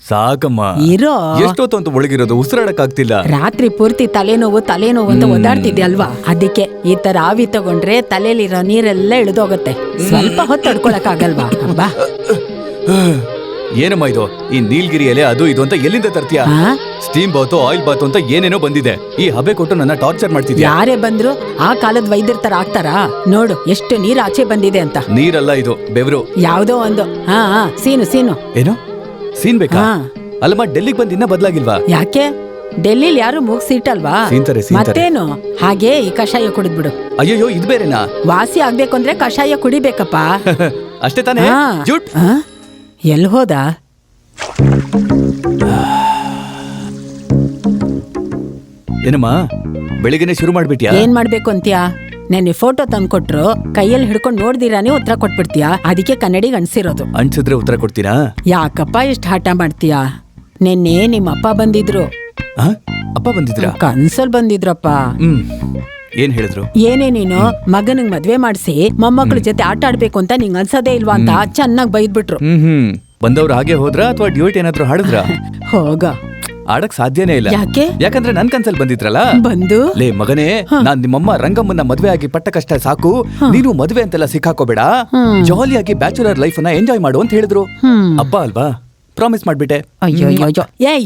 ಸಾಕಮ್ಮ. ಇರೋ ಎಷ್ಟೊತ್ತು ಅಂತ ಒಳಗಿರೋದು, ಉಸಿರಾಡಕ್ ಆಗ್ತಿಲ್ಲ. ರಾತ್ರಿ ಪೂರ್ತಿ ತಲೆನೋವು ಅಂತ ಓದಾಡ್ತಿದ್ದೆ ಅಲ್ವಾ, ಅದಕ್ಕೆ ಈ ತರ ಆವಿ ತಗೊಂಡ್ರೆ ತಲೆಲಿರೋ ನೀರೆಲ್ಲ ಇಳಿದೋಗತ್ತೆ. ಸ್ವಲ್ಪ ಹೊತ್ತು ತಡ್ಕೊಳಕ್ ಆಗಲ್ವಾ? ಬಾ. ಏನಮ್ಮ ಇದು? ಈ ನೀಲ್ಗಿರಿ ಎಲೆ ಅದು ಇದು ಅಂತ ಎಲ್ಲಿಂದ ತರ್ತೀಯ? ಸ್ಟೀಮ್ ಬಾತು, ಆಯಿಲ್ ಬಾತು ಅಂತ ಏನೇನೋ ಬಂದಿದೆ. ಈ ಹಬೆ ಕೊಟ್ಟು ನನ್ನ ಟಾರ್ಚರ್ ಮಾಡ್ತಿದ್ಯಾ? ಯಾರೇ ಬಂದ್ರು ಆ ಕಾಲದ ವೈದ್ಯರ ತರ ಆಗ್ತಾರಾ? ನೋಡು ಎಷ್ಟು ನೀರ್ ಆಚೆ ಬಂದಿದೆ ಅಂತ. ನೀರಲ್ಲ ಇದು, ಬೆವರು. ಯಾವ್ದೋ ಒಂದು ಸೀನು ಏನು ಸೀನ್ ಬೇಕಾ? ಅಲ್ಲಮ್ಮ, ಡೆಲ್ಲಿಗೆ ಬಂದು ಇನ್ನ ಬದಲಾಗಿಲ್ವಾ? ಯಾಕೆ? ಡೆಲ್ಲಿಲಿ ಯಾರು ಮೂಗ್ ಸೀಟಲ್ವಾ? ಸೀನ್ತಾರೆ. ಮತ್ತೇನು? ಹಾಗೆ ಈ ಕಷಾಯ ಕುಡಿದ್ಬಿಡು. ಅಯ್ಯೋ, ಇದು ಬೇರೆನಾ? ವಾಸಿ ಆಗ್ಬೇಕು ಅಂದ್ರೆ ಕಷಾಯ ಕುಡಿಬೇಕಪ್ಪ. ಅಷ್ಟೇ ತಾನೇ? ಜುಟ್. ಎಲ್ ಹೋದ? ಏನಮ್ಮ, ಬೆಳಿಗ್ಗೆನೆ ಶುರು ಮಾಡ್ಬಿಟ್ಯಾ? ಏನ್ ಮಾಡ್ಬೇಕು ಅಂತ್ಯಾ? ನೆನ್ನೆ ಫೋಟೋ ತಂದ್ಕೊಟ್ರು, ಕೈಯಲ್ಲಿ ಹಿಡ್ಕೊಂಡು ನೋಡ್ದಿರಾನೇ ಉತ್ತರ ಕೊಟ್ಬಿಡ್ತೀಯಾ? ಅದಕ್ಕೆ ಕನ್ನಡಿಗೆ ಅನ್ಸಿರೋದು. ಅನ್ಸಿದ್ರೆ ಉತ್ತರ ಕೊಡ್ತೀರಾ? ಯಾಕಪ್ಪ ಇಷ್ಟ ಹಠ ಮಾಡ್ತೀಯಾ? ನೆನ್ನೆ ನಿಮ್ಮ ಅಪ್ಪ ಬಂದಿದ್ರು. ಅಪ್ಪ ಬಂದಿದ್ರಾ? ಕನ್ಸಲ್ ಬಂದಿದ್ರಪ್ಪ. ಏನ್ ಹೇಳಿದ್ರು? ಏನೇ ನೀನು ಮಗನಿಗೆ ಮದ್ವೆ ಮಾಡಿಸಿ ಮೊಮ್ಮಕ್ಳ ಜೊತೆ ಆಟ ಆಡ್ಬೇಕು ಅಂತ ನಿಂಗ್ ಅನ್ಸದೇ ಇಲ್ವಾ ಅಂತ ಚೆನ್ನಾಗ್ ಬೈದ್ಬಿಟ್ರು. ಬಂದವ್ರು ಹಾಗೆ ಹೋದ್ರ ಅಥವಾ ಡ್ಯೂಟ್ ಏನಾದ್ರು ಹಾಡಿದ್ರ? ಹೋಗ, ಆಡಕ್ ಸಾಧ್ಯನೇ ಇಲ್ಲ. ಯಾಕೆ? ಯಾಕಂದ್ರೆ ನನ್ ಕನ್ಸಲ್ ಬಂದಿದ್ರಲ್ಲ. ಬಂದು ಲೇ ಮಗನೇ, ನಾನ್ ನಿಮ್ಮಮ್ಮ ರಂಗಮ್ಮನ್ನ ಮದ್ವೆ ಆಗಿ ಪಟ್ಟ ಕಷ್ಟ ಸಾಕು, ನೀನು ಮದ್ವೆ ಅಂತೆಲ್ಲ ಸಿಕ್ಕಾಕೋಬೇಡ, ಜಾಲಿಯಾಗಿ ಬ್ಯಾಚುಲರ್ ಲೈಫ್ ನ ಎಂಜಾಯ್ ಮಾಡು ಅಂತ ಹೇಳಿದ್ರು. ಅಪ್ಪ ಅಲ್ವಾ, ಪ್ರಾಮಿಸ್ ಮಾಡ್ಬಿಟ್ಟೆ. ಅಯ್ಯೋ ಏಯ್